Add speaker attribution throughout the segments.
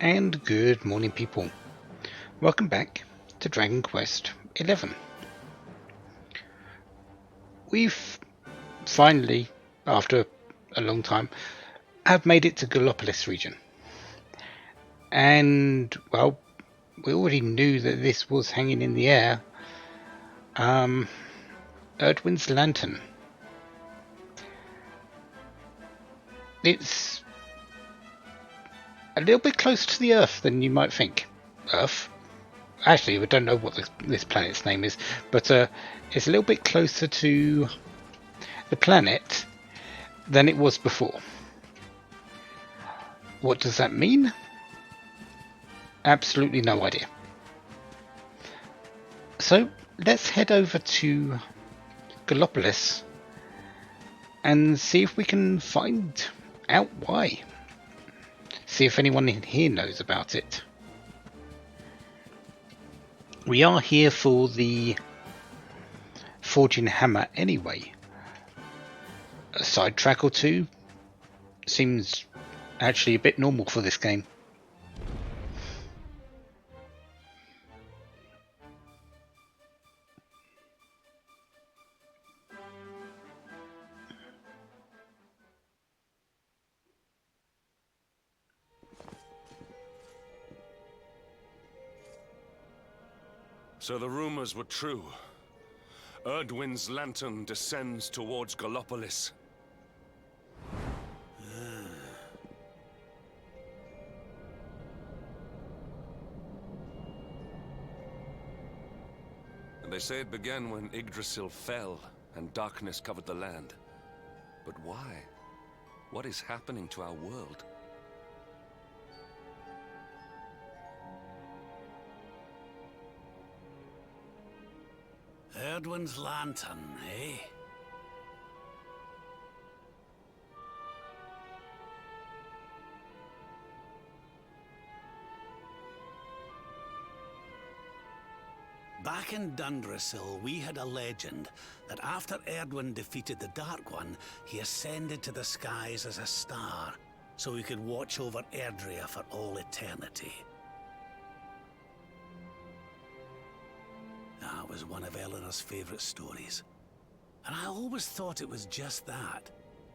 Speaker 1: And good morning, people. Welcome back to Dragon Quest XI. We've finally, after a long time, have made it to Gallopolis region. And, well, we already knew that this was hanging in the air. Erdwin's lantern. It's a little bit closer to the Earth than you might think. Earth? Actually, we don't know what this planet's name is, but it's a little bit closer to the planet than it was before. What does that mean? Absolutely no idea. So let's head over to Gallopolis and see if we can find out why. See if anyone in here knows about it. We are here for the Forging Hammer anyway. A sidetrack or two seems actually a bit normal for this game.
Speaker 2: So the rumors were true. Erdwin's lantern descends towards Gallopolis. They say it began when Yggdrasil fell and darkness covered the land. But why? What is happening to our world?
Speaker 3: Erdwin's lantern, eh? Back in Dundrasil, we had a legend that after Erdwin defeated the Dark One, he ascended to the skies as a star, so he could watch over Erdrea for all eternity. That was one of Eleanor's favourite stories. And I always thought it was just that,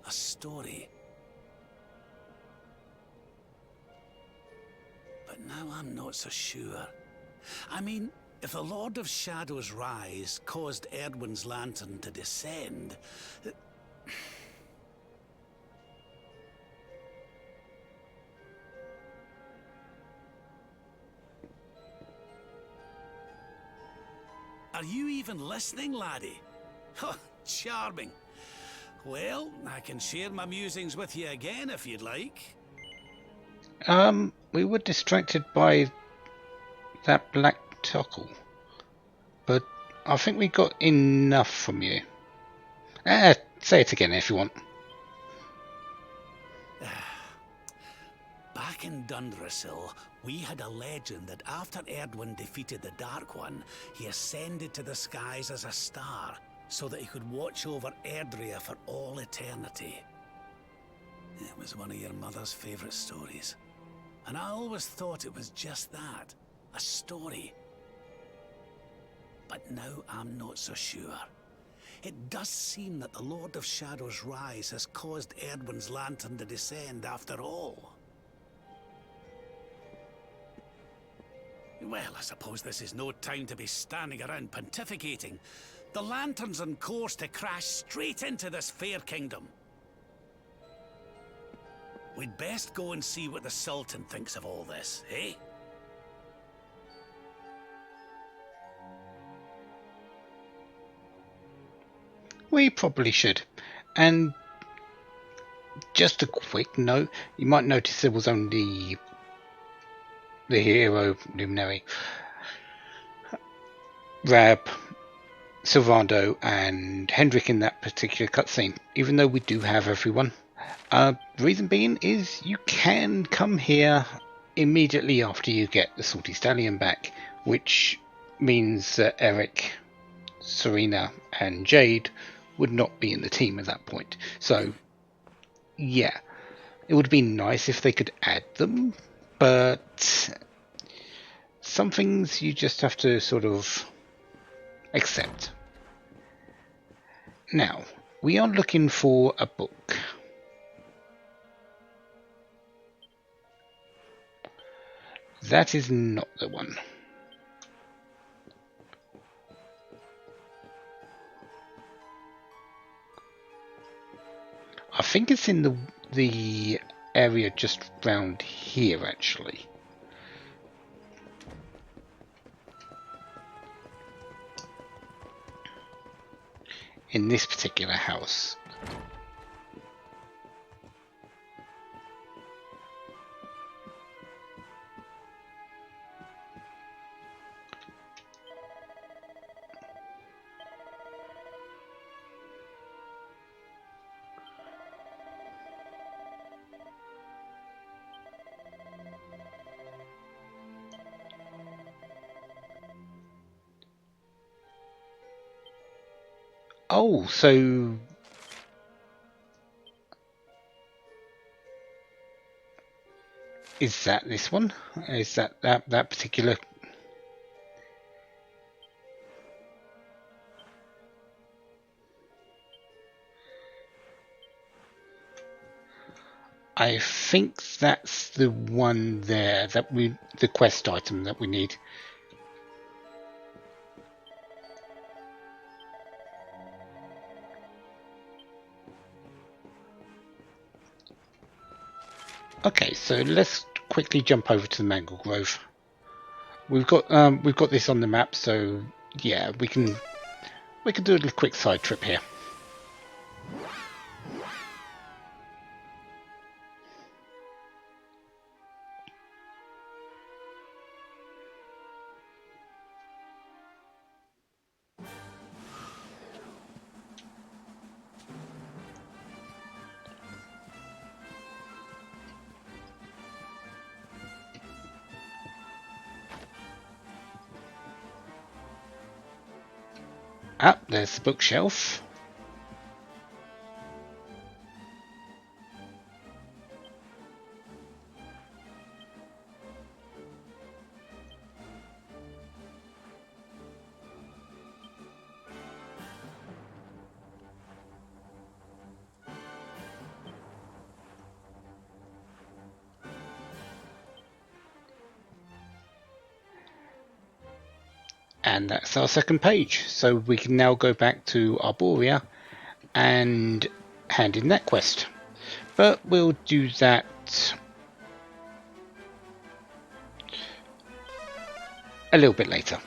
Speaker 3: a story. But now I'm not so sure. I mean, if the Lord of Shadow's rise caused Erdwin's lantern to descend... Are you even listening, laddie? Oh, charming. Well, I can share my musings with you again if you'd like.
Speaker 1: We were distracted by that black toggle, but I think we got enough from you. Say it again if you want.
Speaker 3: Back in Dundrasil, we had a legend that after Erdwin defeated the Dark One, he ascended to the skies as a star, so that he could watch over Erdrea for all eternity. It was one of your mother's favourite stories. And I always thought it was just that, a story. But now I'm not so sure. It does seem that the Lord of Shadow's rise has caused Erdwin's lantern to descend after all. Well, I suppose this is no time to be standing around pontificating. The lantern's on course to crash straight into this fair kingdom. We'd best go and see what the Sultan thinks of all this, eh?
Speaker 1: We probably should. And just a quick note, you might notice there was only the hero luminary, Rab, Sylvando and Hendrik in that particular cutscene, even though we do have everyone. Reason being is you can come here immediately after you get the Salty Stallion back, which means that Eric, Serena and Jade would not be in the team at that point. So yeah, it would be nice if they could add them, but some things you just have to sort of accept. Now, we are looking for a book. That is not the one. I think it's in the area just round here, actually. In this particular house. Oh, so is that this one? Is that particular? I think that's the one there that the quest item that we need. Okay, so let's quickly jump over to the Mangle Grove. We've got this on the map, so yeah, we can do a little quick side trip here. Ah, there's the bookshelf. And that's our second page. So we can now go back to Arborea and hand in that quest. But we'll do that a little bit later.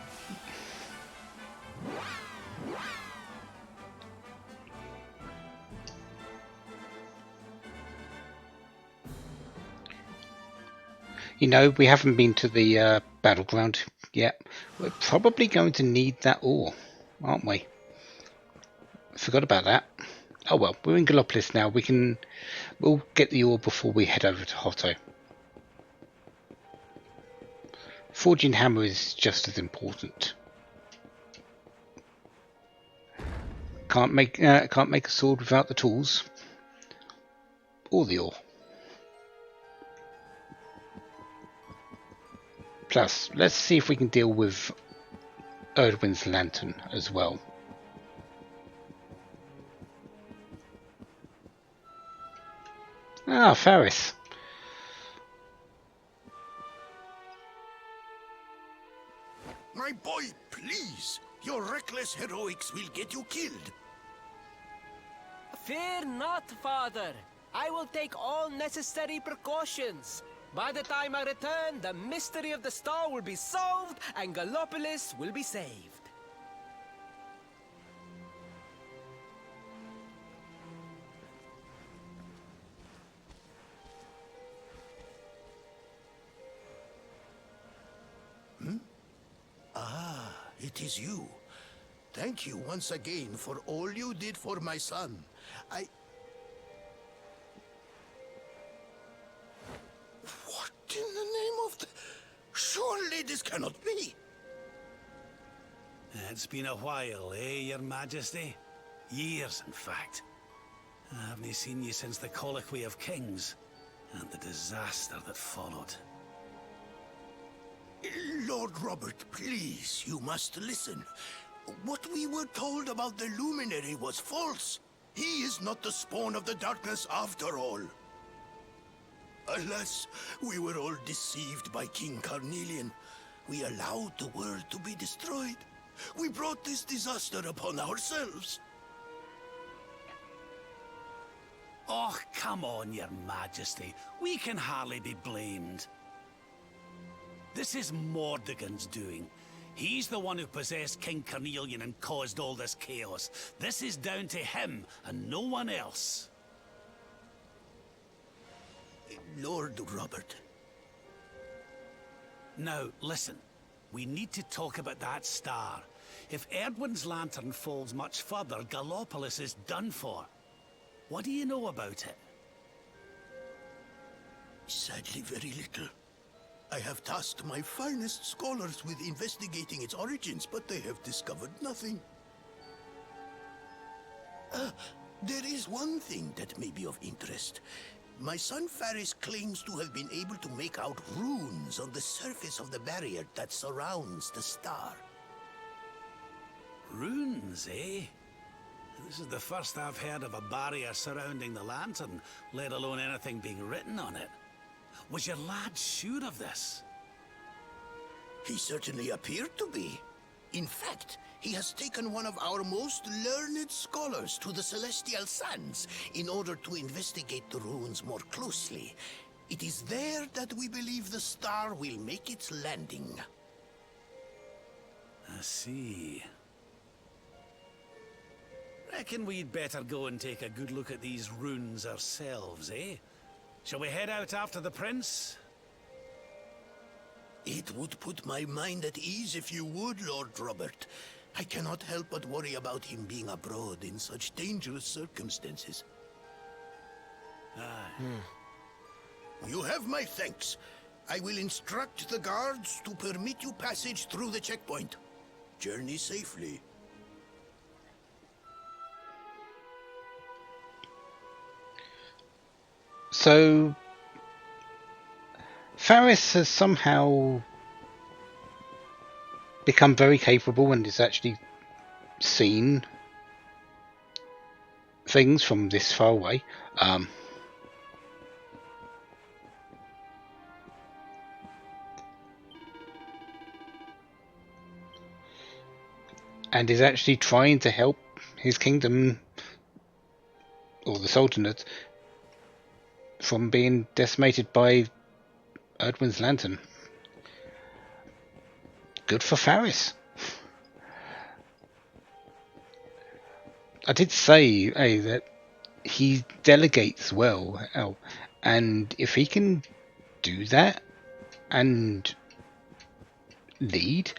Speaker 1: You know, we haven't been to the battleground yet. We're probably going to need that ore, aren't we? Forgot about that. Oh well, we're in Gallopolis now. We'll get the ore before we head over to Hotto. Forging hammer is just as important. Can't make a sword without the tools or the ore. Plus, let's see if we can deal with Erdwin's lantern as well. Ah, Faris.
Speaker 4: My boy, please! Your reckless heroics will get you killed.
Speaker 5: Fear not, father. I will take all necessary precautions. By the time I return, the mystery of the star will be solved and Gallopolis will be saved.
Speaker 4: It is you. Thank you once again for all you did for my son. What in the name of the... Surely this cannot be.
Speaker 3: It's been a while, eh, Your Majesty? Years, in fact. I haven't seen you since the Colloquy of Kings, and the disaster that followed.
Speaker 4: Lord Robert, please, you must listen. What we were told about the luminary was false. He is not the spawn of the darkness after all. Alas, we were all deceived by King Carnelian. We allowed the world to be destroyed. We brought this disaster upon ourselves.
Speaker 3: Oh, come on, your majesty. We can hardly be blamed. This is Mordegon's doing. He's the one who possessed King Carnelian and caused all this chaos. This is down to him and no one else.
Speaker 4: Lord Robert.
Speaker 3: Now, listen. We need to talk about that star. If Erdwin's lantern falls much further, Gallopolis is done for. What do you know about it?
Speaker 4: Sadly, very little. I have tasked my finest scholars with investigating its origins, but they have discovered nothing. There is one thing that may be of interest. My son Faris claims to have been able to make out runes on the surface of the barrier that surrounds the star.
Speaker 3: Runes, eh? This is the first I've heard of a barrier surrounding the lantern, let alone anything being written on it. Was your lad sure of this?
Speaker 4: He certainly appeared to be. In fact, he has taken one of our most learned scholars to the Celestial Sands in order to investigate the runes more closely. It is there that we believe the star will make its landing.
Speaker 3: I see. Reckon we'd better go and take a good look at these runes ourselves, eh? Shall we head out after the prince?
Speaker 4: It would put my mind at ease if you would, Lord Robert. I cannot help but worry about him being abroad in such dangerous circumstances. You have my thanks. I will instruct the guards to permit you passage through the checkpoint. Journey safely.
Speaker 1: So, Faris has somehow become very capable and has actually seen things from this far away. And is actually trying to help his kingdom, or the Sultanate, from being decimated by Erdwin's lantern. Good for Faris. I did say, that he delegates well, and if he can do that and lead,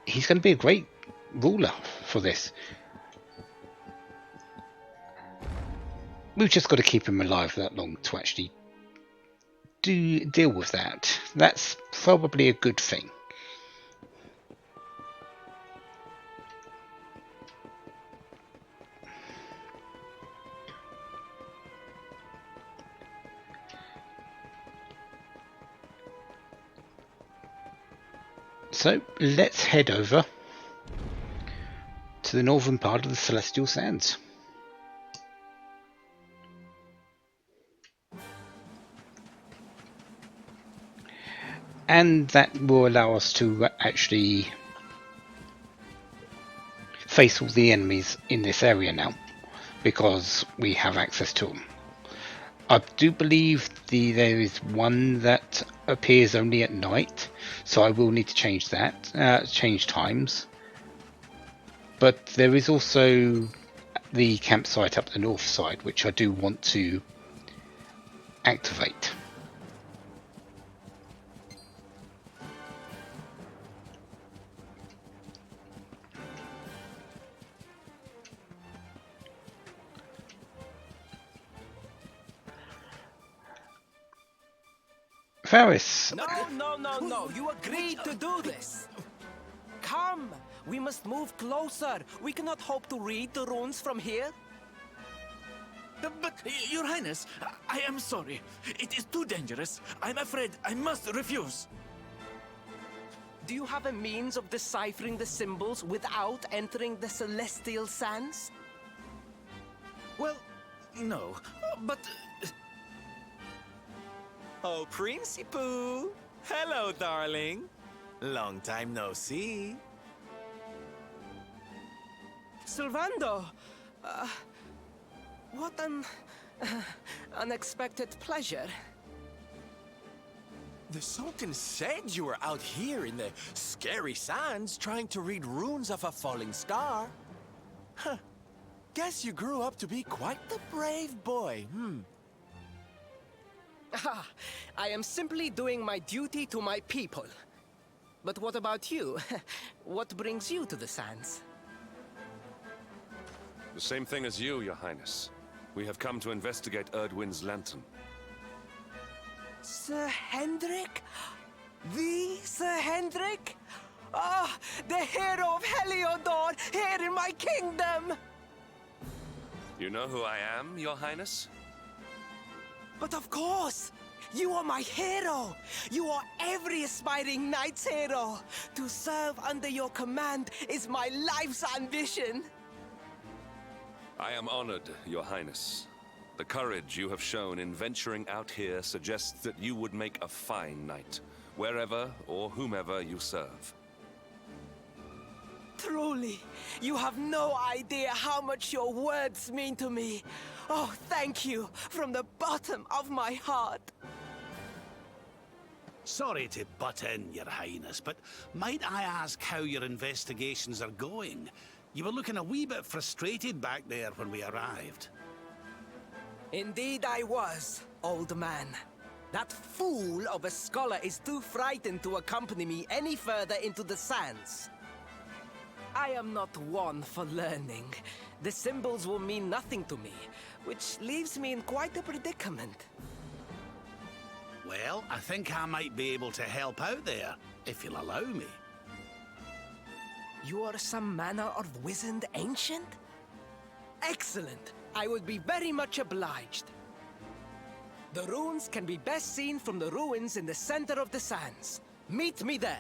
Speaker 1: he's going to be a great ruler for this. We've just got to keep him alive that long to actually deal with that. That's probably a good thing. So let's head over to the northern part of the Celestial Sands. And that will allow us to actually face all the enemies in this area now, because we have access to them. I do believe there is one that appears only at night, so I will need to change that, change times. But there is also the campsite up the north side, which I do want to activate. Faris.
Speaker 5: No. You agreed to do this. Come. We must move closer. We cannot hope to read the runes from here.
Speaker 6: But, Your Highness, I am sorry. It is too dangerous. I'm afraid I must refuse.
Speaker 5: Do you have a means of deciphering the symbols without entering the celestial sands?
Speaker 6: Well, no. But...
Speaker 7: Oh, Princey Pooh! Hello, darling. Long time no see.
Speaker 5: Sylvando! What an... unexpected pleasure.
Speaker 7: The Sultan said you were out here in the scary sands trying to read runes of a falling star. Huh. Guess you grew up to be quite the brave boy,
Speaker 5: I am simply doing my duty to my people. But what about you? What brings you to the sands?
Speaker 2: The same thing as you, Your Highness. We have come to investigate Erdwin's lantern.
Speaker 5: Sir Hendrik? The Sir Hendrik? Ah, the hero of Heliodor, here in my kingdom!
Speaker 2: You know who I am, Your Highness?
Speaker 5: But of course! You are my hero! You are every aspiring knight's hero! To serve under your command is my life's ambition!
Speaker 2: I am honored, Your Highness. The courage you have shown in venturing out here suggests that you would make a fine knight, wherever or whomever you serve.
Speaker 5: Truly, you have no idea how much your words mean to me. Oh, thank you from the bottom of my heart.
Speaker 3: Sorry to butt in, Your Highness, but might I ask how your investigations are going? You were looking a wee bit frustrated back there when we arrived.
Speaker 5: Indeed I was, old man. That fool of a scholar is too frightened to accompany me any further into the sands. I am not one for learning. The symbols will mean nothing to me, which leaves me in quite a predicament.
Speaker 3: Well, I think I might be able to help out there, if you'll allow me.
Speaker 5: You are some manner of wizened ancient? Excellent! I would be very much obliged. The runes can be best seen from the ruins in the center of the sands. Meet me there.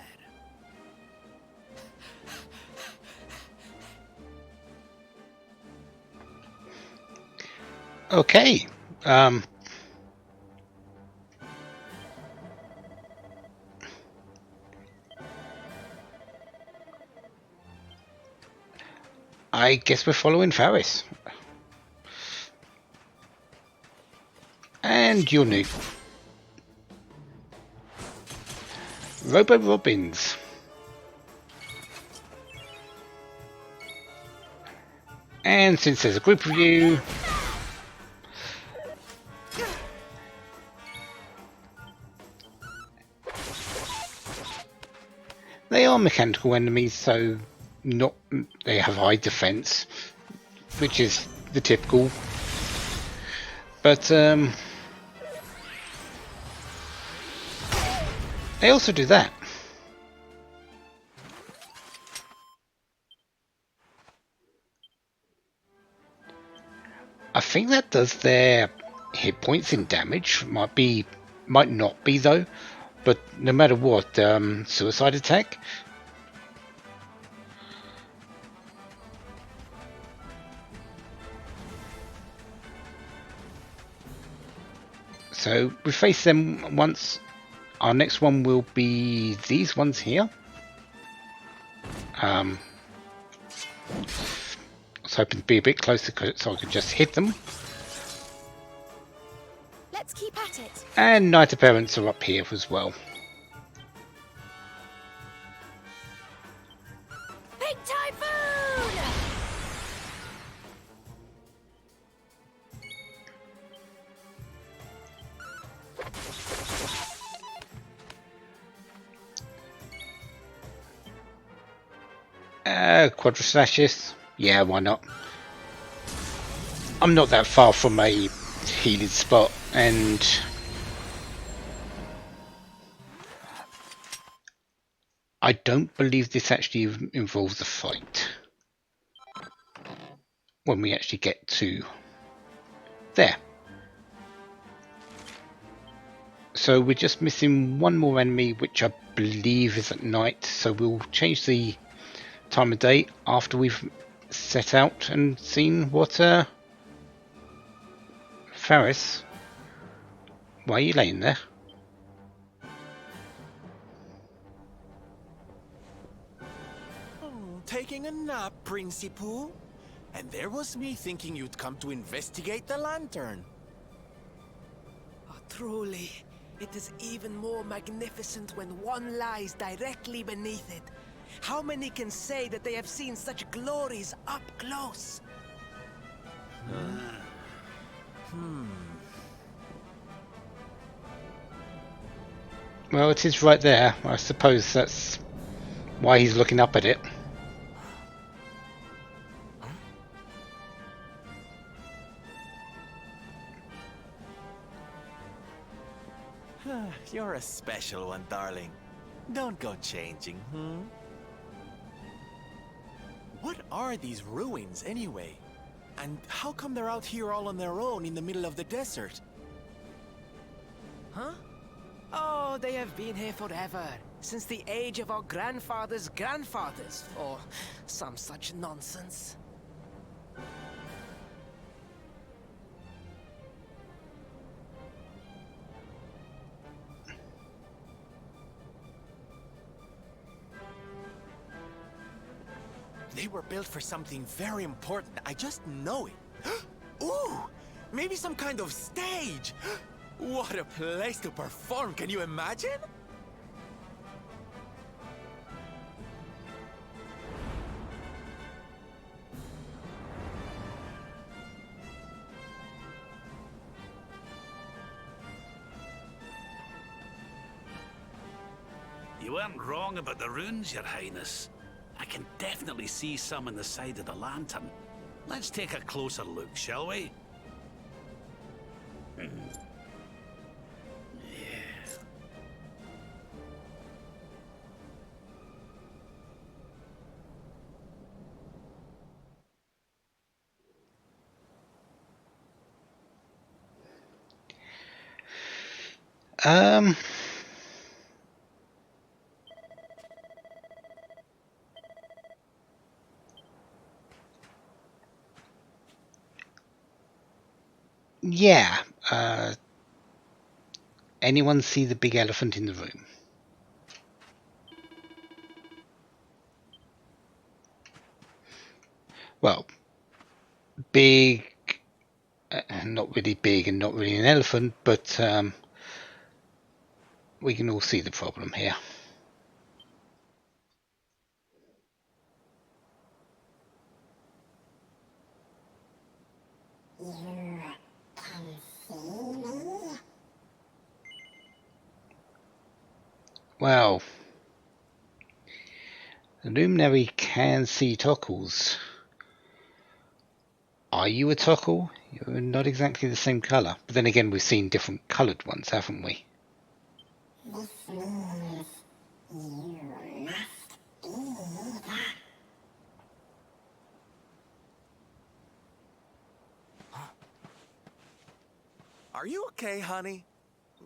Speaker 1: Okay. I guess we're following Faris. And you're new. Robo Robbins. And since there's a group of you, they are mechanical enemies, so not they have high defense, which is the typical. But they also do that. I think that does their hit points in damage. Might not be though. But no matter what, suicide attack. So we face them once. Our next one will be these ones here. I was hoping to be a bit closer so I could just hit them.
Speaker 8: Let's keep at it.
Speaker 1: And Knight Appearance are up here as well.
Speaker 8: Big Typhoon!
Speaker 1: Quadra Slashes. Yeah, why not? I'm not that far from a heated spot, and I don't believe this actually involves a fight when we actually get to There. So we're just missing one more enemy, which I believe is at night. So we'll change the time of day after we've set out and seen what Ferris, why are you laying there?
Speaker 7: Taking a nap, Principal? And there was me thinking you'd come to investigate the lantern.
Speaker 5: Oh, truly, it is even more magnificent when one lies directly beneath it. How many can say that they have seen such glories up close?
Speaker 1: Well, it is right there. I suppose that's why he's looking up at it.
Speaker 7: You're a special one, darling. Don't go changing, What are these ruins, anyway? And how come they're out here all on their own in the middle of the desert?
Speaker 5: Huh? Oh, they have been here forever. Since the age of our grandfathers' grandfathers, or some such nonsense.
Speaker 7: They were built for something very important. I just know it. Ooh! Maybe some kind of stage! What a place to perform, can you imagine?
Speaker 9: You weren't wrong about the runes, Your Highness. I can definitely see some on the side of the lantern. Let's take a closer look, shall we? Yeah.
Speaker 1: Yeah. Anyone see the big elephant in the room? Well, big, not really big and not really an elephant, but we can all see the problem here. Well, the luminary can see tockles. Are you a tockle? You're not exactly the same colour. But then again, we've seen different coloured ones, haven't we?
Speaker 10: This means you must be that.
Speaker 7: Are you okay, honey?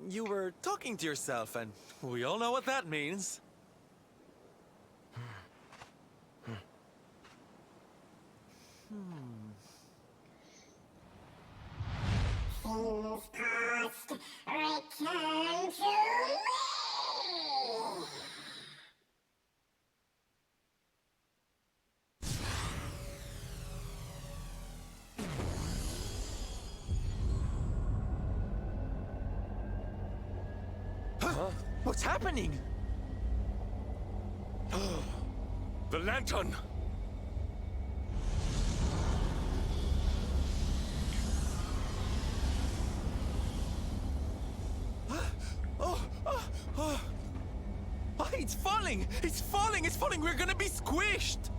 Speaker 7: You were talking to yourself, and we all know what that means.
Speaker 10: Things past, return to me!
Speaker 7: Huh? What's happening?
Speaker 2: The lantern!
Speaker 7: Oh, it's falling! It's falling! It's falling! We're gonna be squished!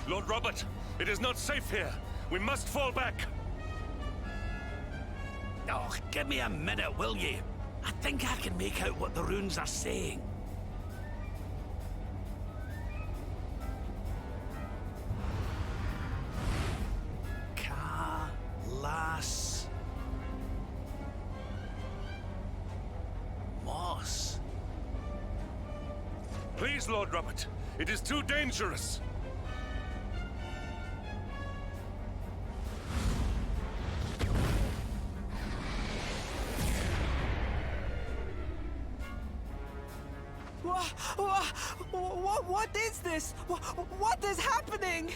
Speaker 2: Lord Robert, it is not safe here. We must fall back.
Speaker 9: Oh, give me a minute, will you? I think I can make out what the runes are saying. Las Moss.
Speaker 2: Please, Lord Robert. It is too dangerous.
Speaker 5: What is this? What is happening?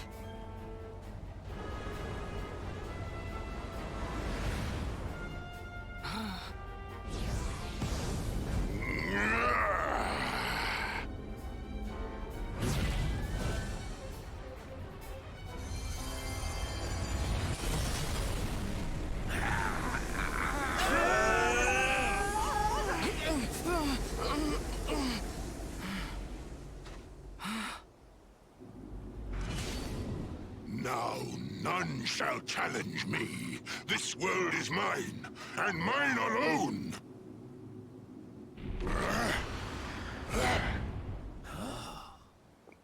Speaker 11: Now none shall challenge me. This world is mine, and mine alone.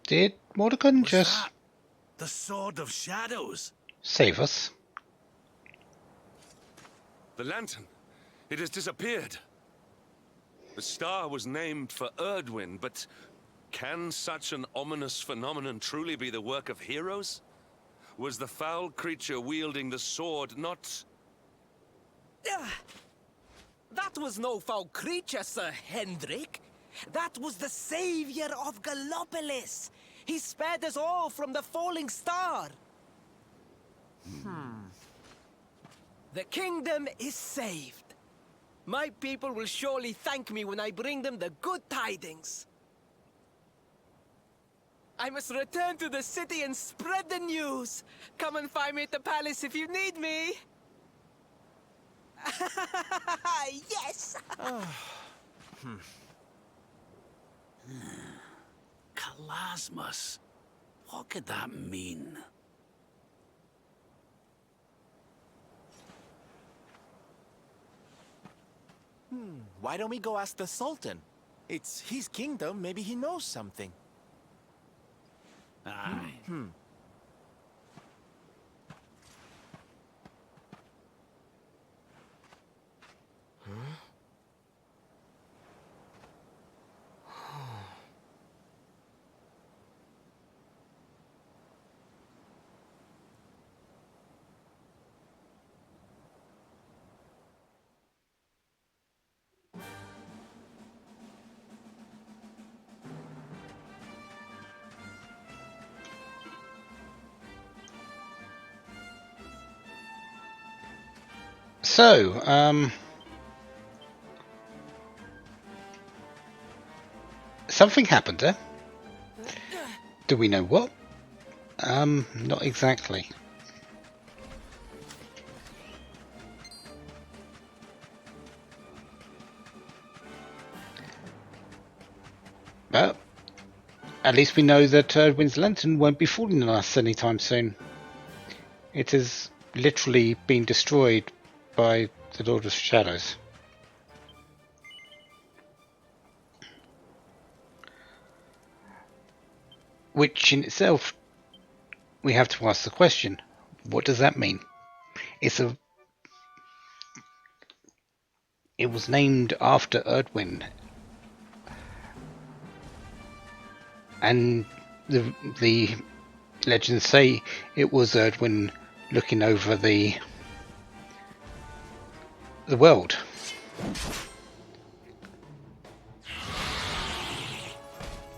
Speaker 1: Did Mordegon just
Speaker 9: That the Sword of Shadows?
Speaker 1: save us?
Speaker 2: The lantern. It has disappeared. The star was named for Erdwin, but can such an ominous phenomenon truly be the work of heroes? Was the foul creature wielding the sword not...
Speaker 5: That was no foul creature, Sir Hendrik. That was the savior of Gallopolis. He spared us all from the falling star. The kingdom is saved. My people will surely thank me when I bring them the good tidings. I must return to the city and spread the news. Come and find me at the palace if you need me. Yes!
Speaker 9: Kalasmus. What could that mean?
Speaker 7: Why don't we go ask the Sultan? It's his kingdom, maybe he knows something.
Speaker 9: Aye.
Speaker 1: So, something happened there. Do we know what? Not exactly. But at least we know that Erdwin's lantern won't be falling on us anytime soon. It has literally been destroyed by the Lord of Shadows. Which in itself, we have to ask the question, what does that mean? It was named after Erdwin, and the legends say it was Erdwin looking over the world.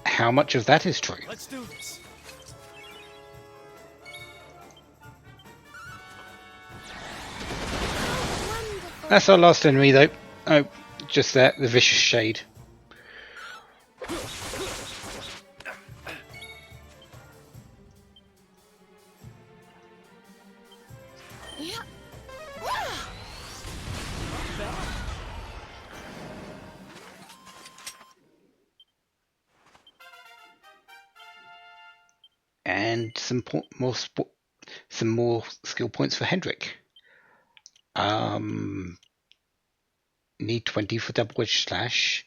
Speaker 1: How much of that is true?
Speaker 7: Let's do this.
Speaker 1: That's our last enemy though. Oh, just that, the vicious shade.
Speaker 8: Yeah.
Speaker 1: And some more skill points for Hendrik. Need 20 for double edge slash.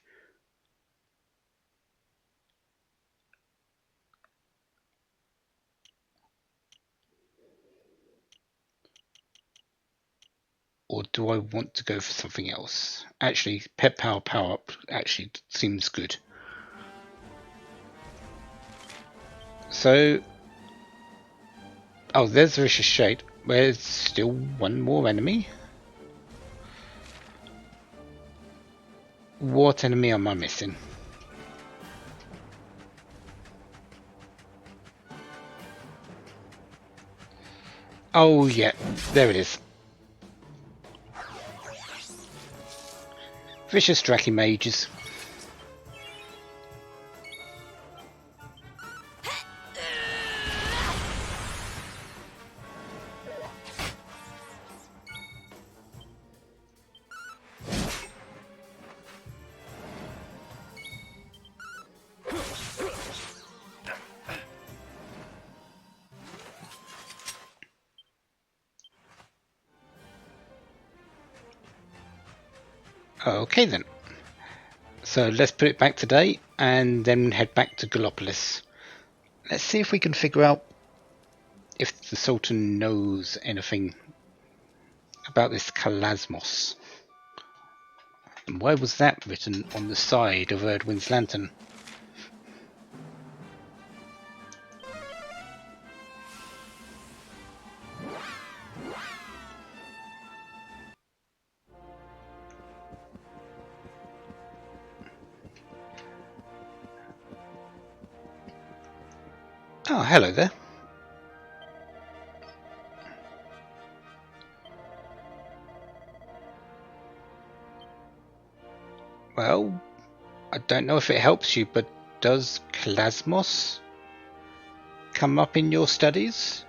Speaker 1: Or do I want to go for something else? Actually, pet power power up actually seems good. So, oh, there's Vicious Shade. There's still one more enemy. What enemy am I missing? Oh yeah, there it is. Vicious Dracky Mages. Okay then. So let's put it back today and then head back to Gallopolis. Let's see if we can figure out if the Sultan knows anything about this Kalasmos. And why was that written on the side of Erdwin's lantern? Oh, hello there. Well, I don't know if it helps you, but does Kalasmos come up in your studies?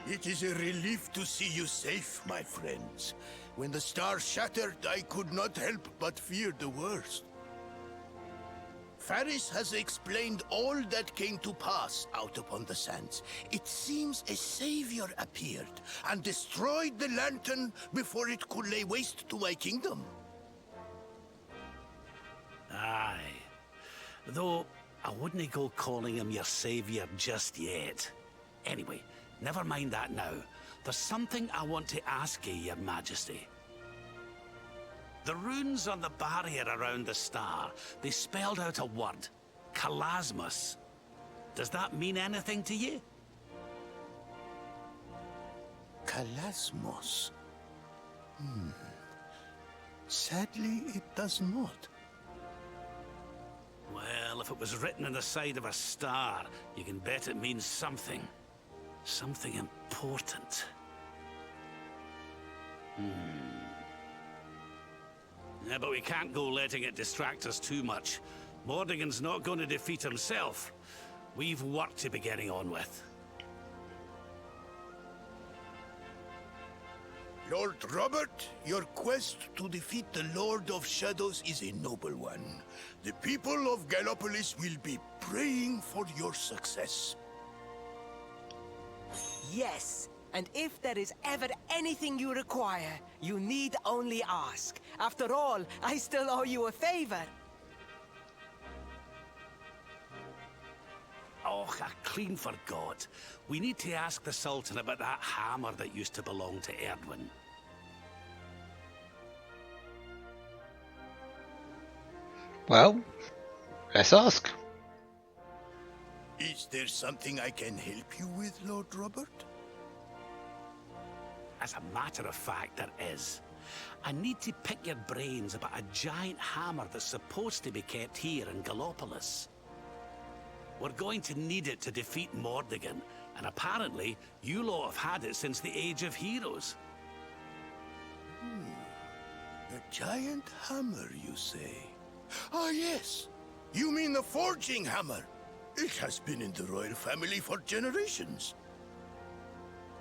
Speaker 4: It is a relief to see you safe, my friends. When the star shattered, I could not help but fear the worst. Faris has explained all that came to pass out upon the sands. It seems a savior appeared and destroyed the lantern before it could lay waste to my kingdom.
Speaker 9: Aye. Though, I wouldn't go calling him your savior just yet. Anyway, never mind that now. There's something I want to ask you, your majesty. The runes on the barrier around the star, they spelled out a word. Kalasmos. Does that mean anything to you?
Speaker 4: Kalasmos. Sadly, it does not.
Speaker 9: Well, if it was written on the side of a star, you can bet it means something. Something important. Yeah, but we can't go letting it distract us too much. Mordigan's not going to defeat himself. We've work to be getting on with.
Speaker 4: Lord Robert, your quest to defeat the Lord of Shadows is a noble one. The people of Gallopolis will be praying for your success.
Speaker 5: Yes, and if there is ever anything you require, you need only ask. After all, I still owe you a favor.
Speaker 9: Oh, I clean forgot. We need to ask the Sultan about that hammer that used to belong to Erdwin.
Speaker 1: Well, let's ask.
Speaker 4: Is there something I can help you with, Lord Robert?
Speaker 9: As a matter of fact, there is. I need to pick your brains about a giant hammer that's supposed to be kept here in Gallopolis. We're going to need it to defeat Mordigan, and apparently, you lot have had it since the Age of Heroes.
Speaker 4: A giant hammer, you say? Ah, yes. You mean the forging hammer? It has been in the royal family for generations.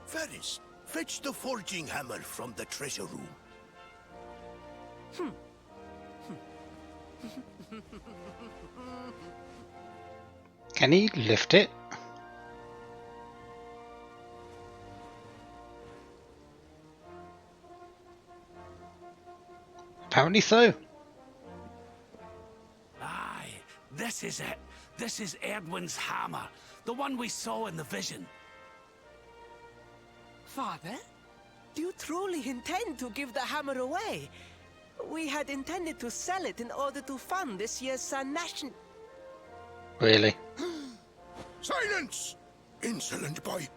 Speaker 4: Faris, fetch the forging hammer from the treasure room.
Speaker 1: Can he lift it? Apparently so.
Speaker 9: Aye, this is it. This is Erdwin's hammer. The one we saw in the vision.
Speaker 5: Father, do you truly intend to give the hammer away? We had intended to sell it in order to fund this year's National...
Speaker 1: Really?
Speaker 11: Silence! Insolent boy.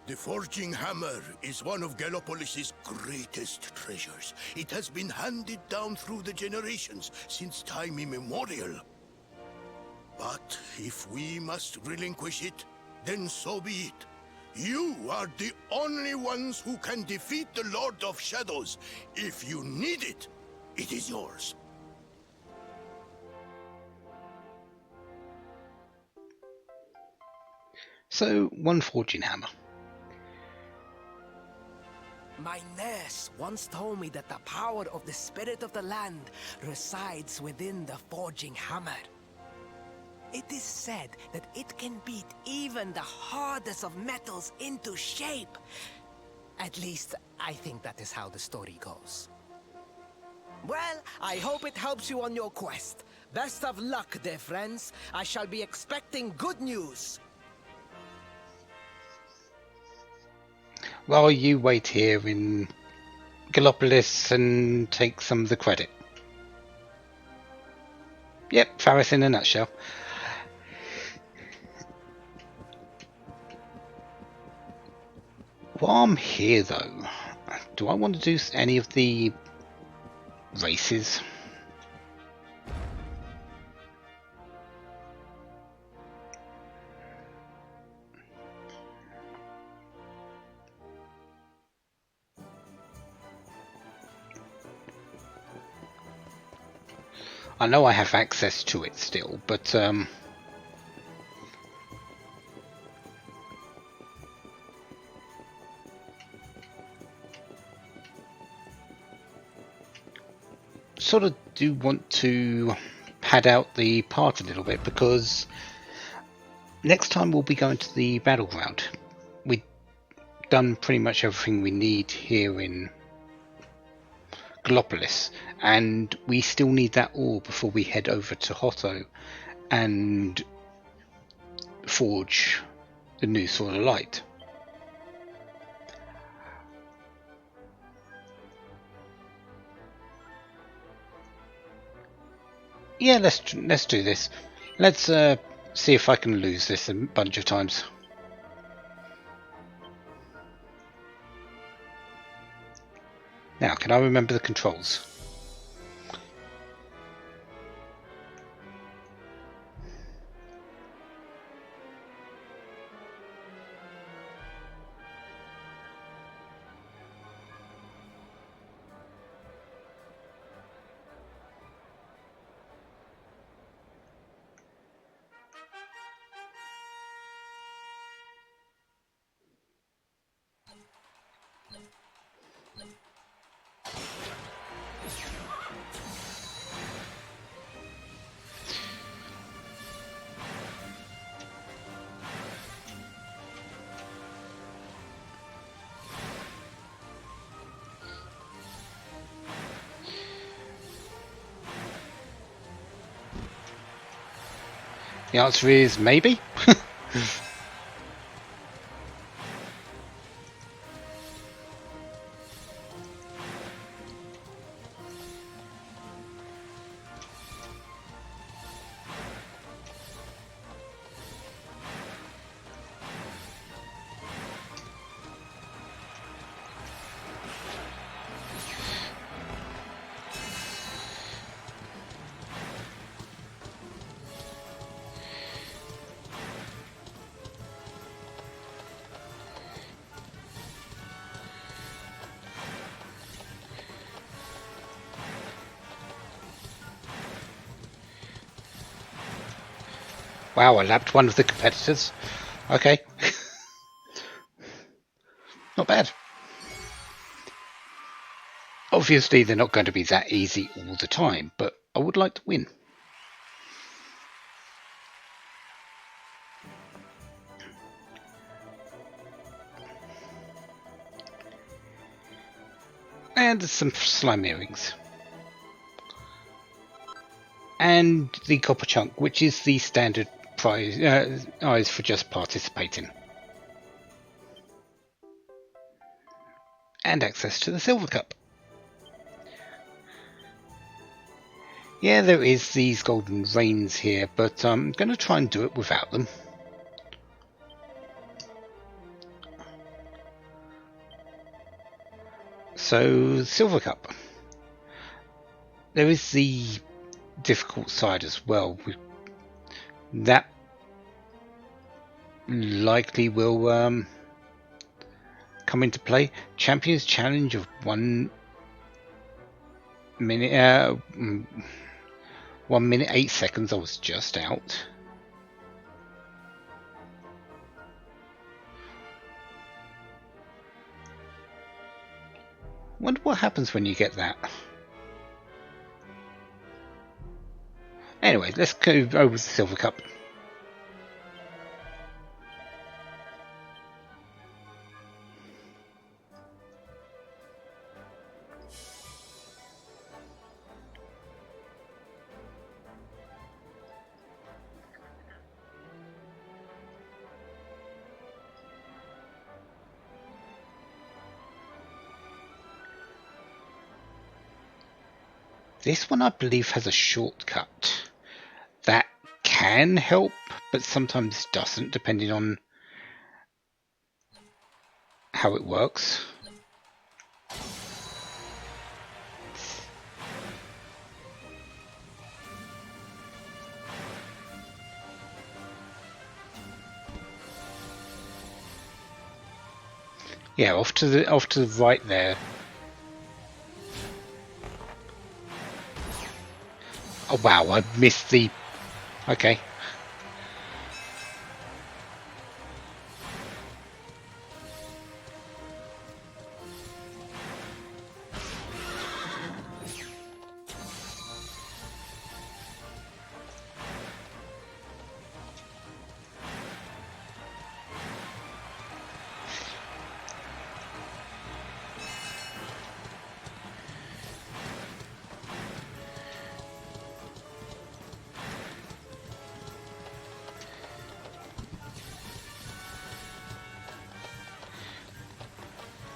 Speaker 11: The forging hammer is one of Gallopolis' greatest treasures. It has been handed down through the generations since time immemorial. But if we must relinquish it, then so be it. You are the only ones who can defeat the Lord of Shadows. If you need it, it is yours.
Speaker 1: So, one forging hammer.
Speaker 5: My nurse once told me that the power of the spirit of the land resides within the forging hammer. It is said that it can beat even the hardest of metals into shape. At least, I think that is how the story goes. Well, I hope it helps you on your quest. Best of luck, dear friends. I shall be expecting good news.
Speaker 1: While you wait here in Gallopolis and take some of the credit. Yep, Faris in a nutshell. While I'm here though, do I want to do any of the races? I know I have access to it still, but sort of do want to pad out the part a little bit, because next time we'll be going to the battleground. We've done pretty much everything we need here in Gallopolis, and we still need that ore before we head over to Hotto and forge the new Sword of Light. Yeah, let's do this. Let's see if I can lose this a bunch of times. Now, can I remember the controls? The answer is maybe. Wow, I lapped one of the competitors. Okay. Not bad. Obviously, they're not going to be that easy all the time, but I would like to win. And some slime earrings. And the copper chunk, which is the standard prize for just participating. And access to the silver cup. Yeah, there is these golden rains here, but I'm going to try and do it without them. So, silver cup. There is the difficult side as well. That likely will come into play. Champions challenge of 1 minute, 1 minute 8 seconds. I was just out. Wonder what happens when you get that. Anyway, let's go over the silver cup. This one, I believe, has a shortcut that can help, but sometimes doesn't, depending on how it works. Yeah, off to the right there. Oh wow, I missed the... Okay.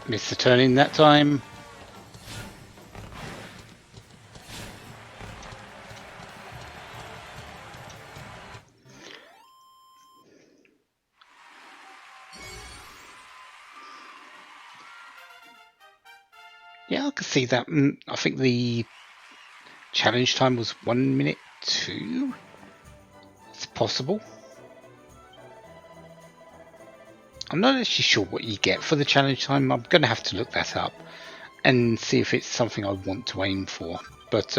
Speaker 1: Missed the turn in that time. Yeah, I can see that. I think the challenge time was 1 minute 2. It's possible. I'm not actually sure what you get for the challenge time. I'm going to have to look that up and see if it's something I want to aim for. But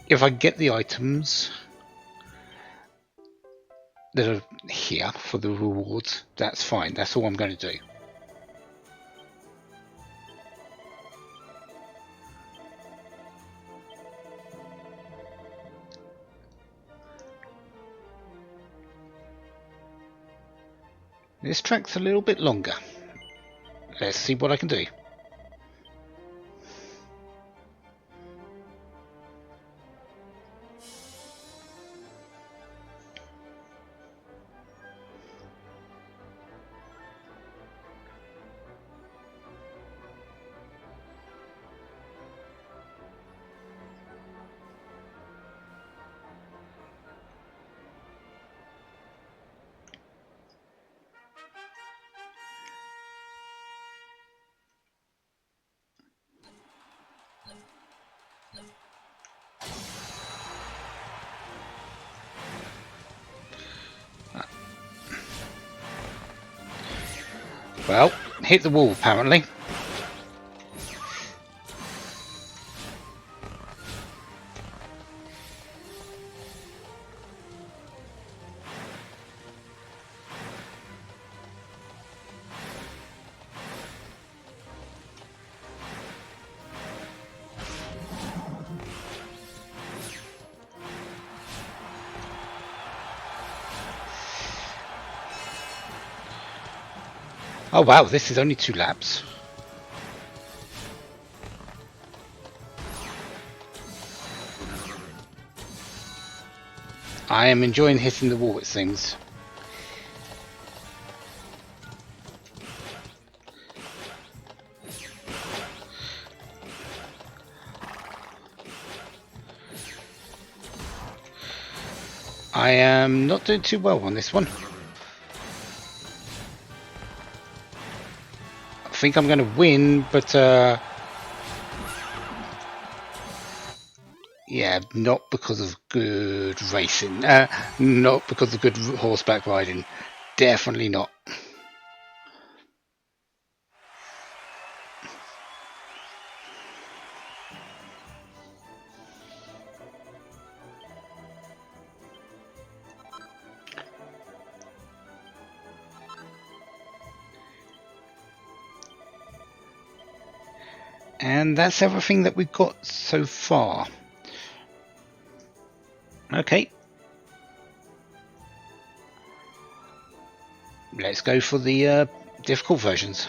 Speaker 1: if I get the items that are here for the rewards, that's fine. That's all I'm going to do. This track's a little bit longer. Let's see what I can do. Well, hit the wall apparently. Oh wow, this is only 2 laps. I am enjoying hitting the wall, it seems. I am not doing too well on this one. I think I'm going to win, but yeah, not because of good racing. Not because of good horseback riding. Definitely not. And that's everything that we've got so far. Okay. Let's go for the difficult versions.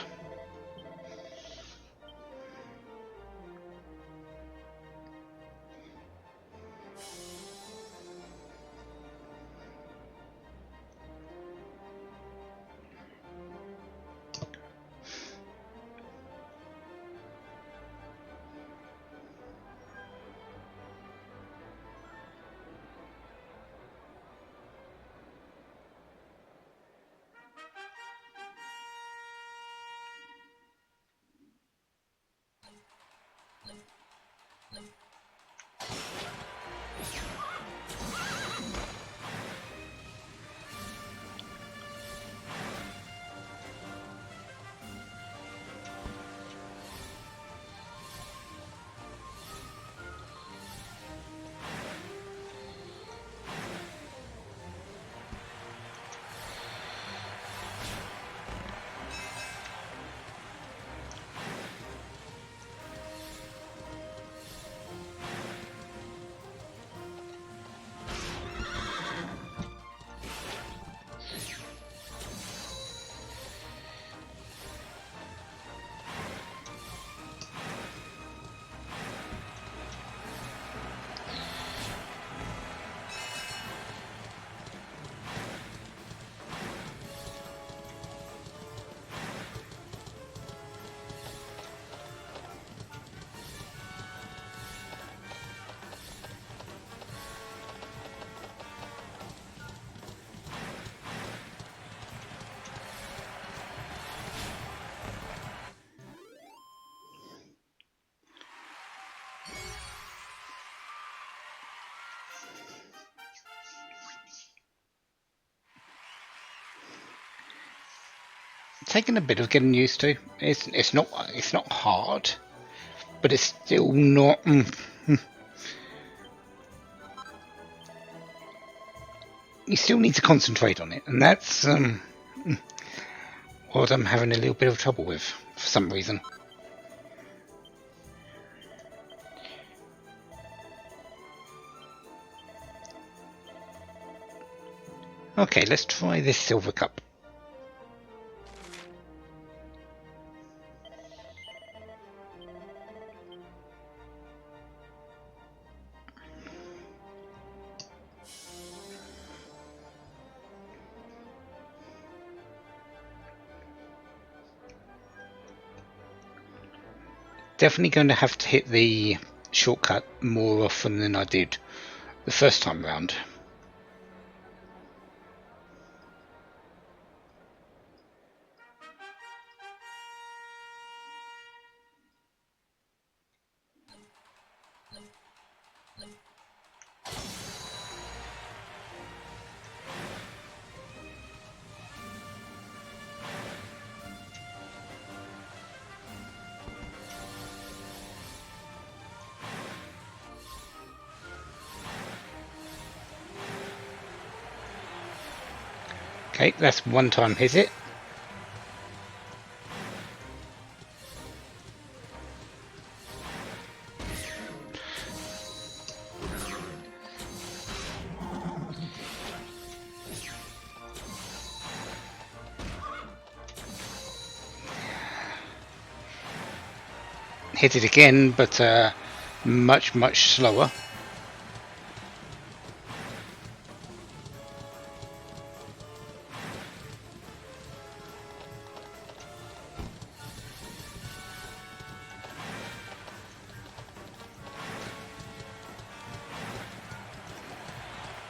Speaker 1: Taking a bit of getting used to. It's not hard, but it's still not. You still need to concentrate on it, and that's what I'm having a little bit of trouble with for some reason. Okay, let's try this silver cup. Definitely going to have to hit the shortcut more often than I did the first time round. Okay, that's one time hit it. hit it again, but much, much slower.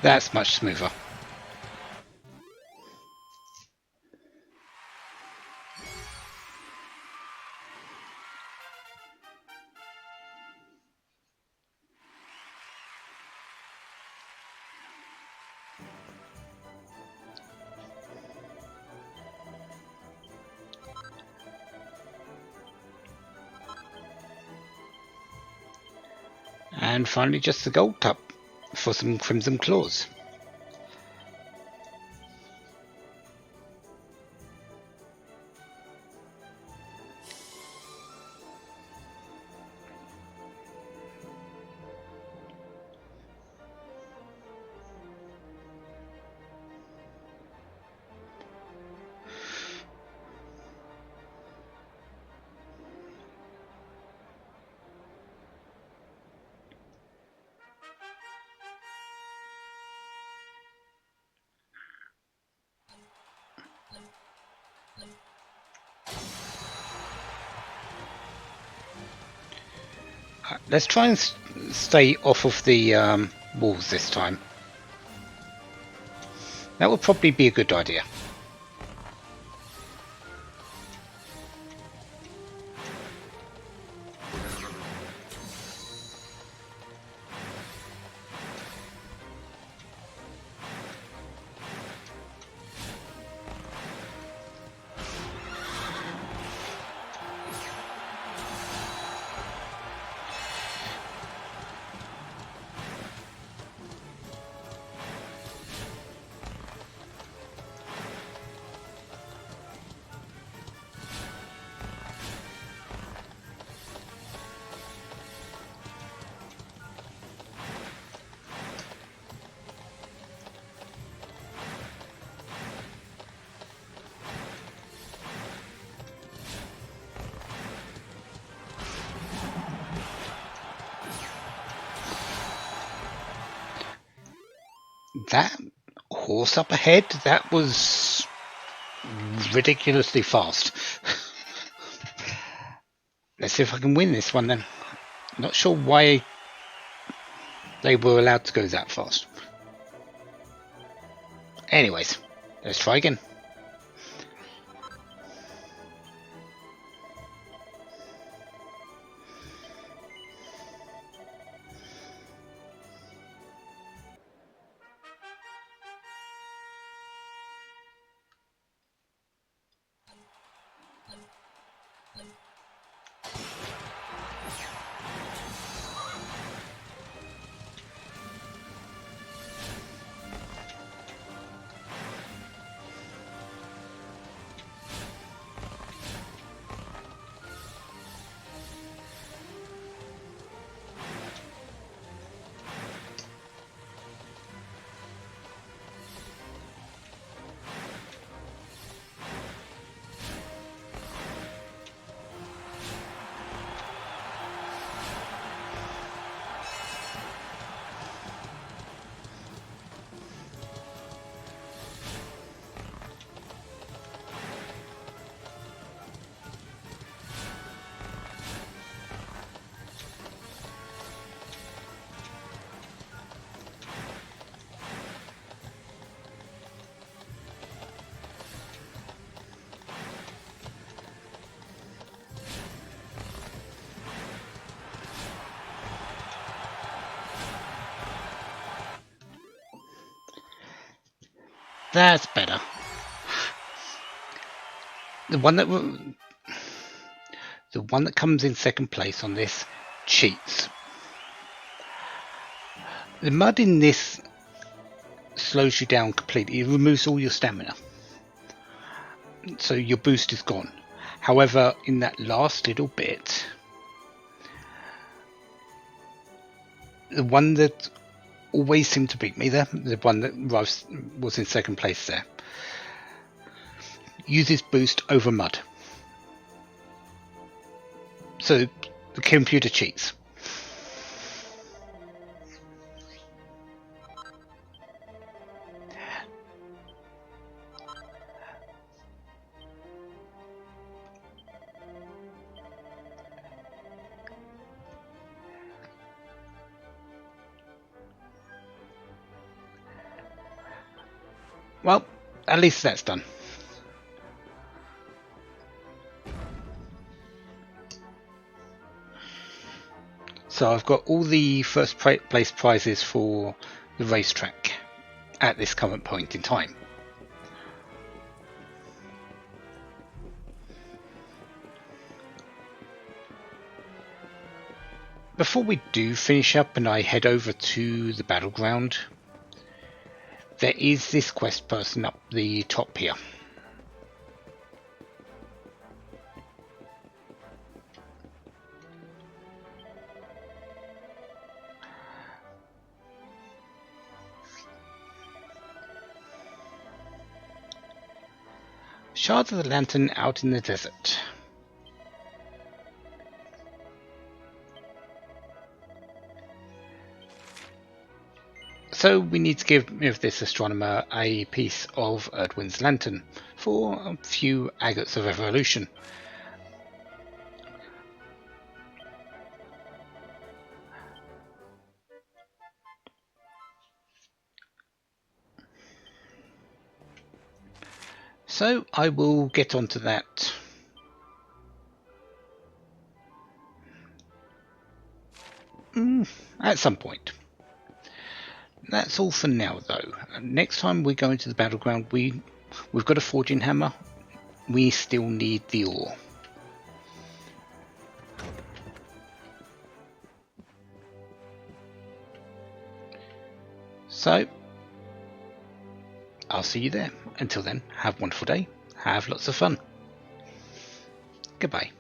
Speaker 1: That's much smoother. And finally just the gold cup for some crimson claws. Let's try and stay off of the walls this time. That would probably be a good idea. That horse up ahead, that was ridiculously fast. Let's see if I can win this one then. Not sure why they were allowed to go that fast. Anyways, let's try again. That's better. The one that comes in second place on this cheats. The mud in this slows you down completely. It removes all your stamina, so your boost is gone. However, in that last little bit, the one that always seemed to beat me there, the one that was in second place there, uses boost over mud. So The computer cheats. Well, at least that's done. So I've got all the first place prizes for the racetrack at this current point in time. Before we do finish up and I head over to the battleground, there is this quest person up the top here. Shards of the Lantern out in the desert. So we need to give this astronomer a piece of Erdwin's lantern for a few agates of evolution. So I will get onto that at some point. That's all for now, though. Next time we go into the battleground, we've got a forging hammer. We still need the ore. So I'll see you there. Until then, have a wonderful day. Have lots of fun. Goodbye.